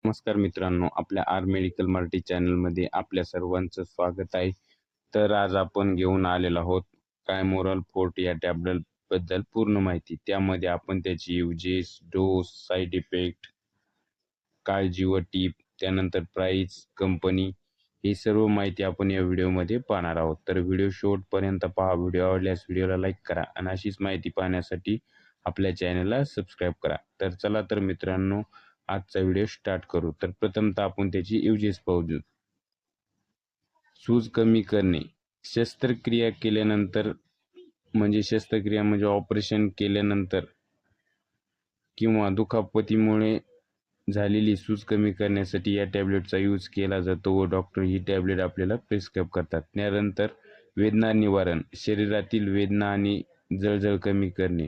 नमस्कार मित्रांनो, आपल्या आर मेडिकल मराठी चॅनलमध्ये आपल्या सर्वांचं स्वागत आहे. तर आज आपण घेऊन आलेलो आहोत कायमोरल 40 या टॅबलेट बद्दल पूर्ण माहिती. त्यामध्ये आपण त्याची युजेस, डोस, साइड इफेक्ट, काळजी व टीप, त्यानंतर प्राइस, कंपनी ही सर्व माहिती आपण या व्हिडिओमध्ये पाहणार आहोत. तर व्हिडिओ शेवटपर्यंत पहा. व्हिडिओ आवडल्यास व्हिडिओला लाईक करा आणि अशीच माहिती पाहण्यासाठी आपल्या चॅनलला सबस्क्राईब करा. तर चला तर मित्रांनो, आजचा व्हिडिओ स्टार्ट करू. तर प्रथमतः आपण त्याची युजेस पाहू. सूज कमी करणे. शस्त्रक्रिया केल्यानंतर शस्त्रक्रिया म्हणजे ऑपरेशन केल्यानंतर किंवा दुखापतीमुळे झालेली सूज कमी करण्यासाठी या टॅबलेटचा यूज केला जातो व डॉक्टर ही टॅबलेट आपल्याला प्रिस्क्राइब करतात. त्यानंतर वेदना निवारण. शरीरातील वेदना आणि जळजळ कमी करणे.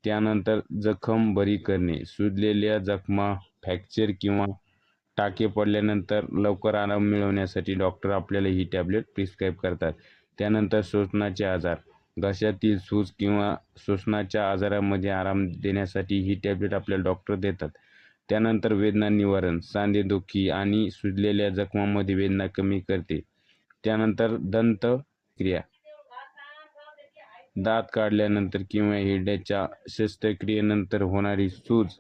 त्यानंतर जखम बरी करणे. सुजलेल्या जखमा, फ्रॅक्चर किंवा टाके पडल्यानंतर लवकर आराम मिळवण्यासाठी डॉक्टर आपल्याला ही टॅबलेट प्रिस्क्राइब करतात. त्यानंतर श्वसनाचे आजार. घशातील सूज किंवा श्वसनाच्या आजारामध्ये आराम देण्यासाठी ही टॅबलेट आपल्याला डॉक्टर देतात. त्यानंतर वेदना निवारण. सांधेदुखी आणि सुजलेल्या जखमांमध्ये वेदना कमी करते. त्यानंतर दंत क्रिया. दात काढल्यानंतर किंवा हिरड्याच्या शस्त्रक्रियेनंतर होणारी सूज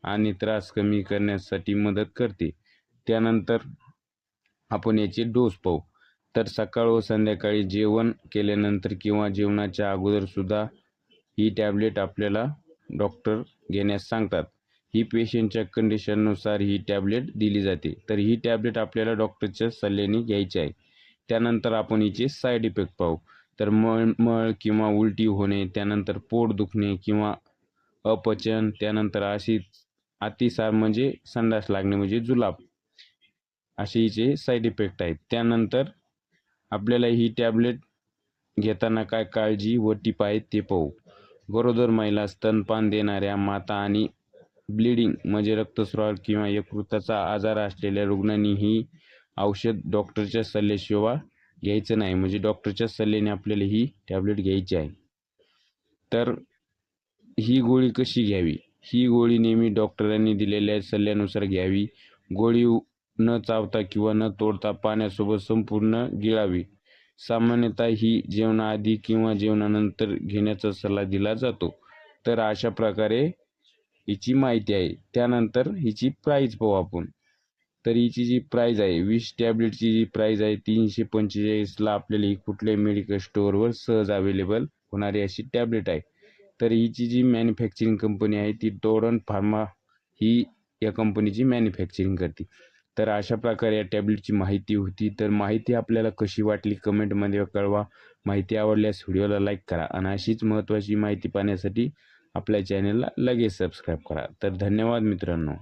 आणि त्रास कमी करण्यासाठी मदत करते. त्यानंतर आपण याचे डोस पाहू. तर सकाळ व संध्याकाळी जेवण केल्यानंतर किंवा जेवणाच्या अगोदर सुद्धा ही टॅबलेट आपल्याला डॉक्टर घेण्यास सांगतात. ही पेशंटच्या कंडिशननुसार ही टॅबलेट दिली जाते. तर ही टॅबलेट आपल्याला डॉक्टरच्या सल्ल्याने घ्यायची आहे. त्यानंतर आपण हिचे साईड इफेक्ट पाहू. तर मळ किंवा उलटी होणे, त्यानंतर पोट दुखणे किंवा अपचन, त्यानंतर अतिसार म्हणजे संडास लागणे म्हणजे जुलाब, असे हिचे साईड इफेक्ट आहेत. त्यानंतर आपल्याला ही टॅबलेट घेताना काय काळजी व टीप आहेत ते पाहू. गरोदर महिला, स्तनपान देणाऱ्या माता आणि ब्लिडिंग म्हणजे रक्तस्राव किंवा यकृताचा आजार असलेल्या रुग्णांनी ही औषध डॉक्टरच्या सल्ल्याशिवाय घ्यायचं नाही. म्हणजे डॉक्टरच्या सल्ल्याने आपल्याला ही टॅबलेट घ्यायची आहे. तर ही गोळी कशी घ्यावी? ही गोळी नेहमी डॉक्टरांनी दिलेल्या सल्ल्यानुसार घ्यावी. गोळी न चावता किंवा न तोडता पाण्यासोबत संपूर्ण गिळावी. सामान्यतः ही जेवणाआधी किंवा जेवणानंतर घेण्याचा सल्ला दिला जातो. तर अशा प्रकारे हिची माहिती आहे. त्यानंतर हिची प्राईज पाहू आपण. तर हिची जी प्राईज आहे, 20 टॅबलेटची जी प्राईज आहे 345ला आपल्याला ही कुठल्याही मेडिकल स्टोअरवर सहज अवेलेबल होणारी अशी टॅबलेट आहे. तर हिची जी मॅन्युफॅक्चरिंग कंपनी आहे ती टोरंट फार्मा ही या कंपनीची मॅन्युफॅक्चरिंग करते. तर अशा प्रकारे या टॅबलेटची माहिती होती. तर माहिती आपल्याला कशी वाटली कमेंटमध्ये कळवा. माहिती आवडल्यास व्हिडिओला लाईक करा आणि अशीच महत्त्वाची माहिती पाहण्यासाठी आपल्या चॅनलला लगेच सबस्क्राईब करा. तर धन्यवाद मित्रांनो.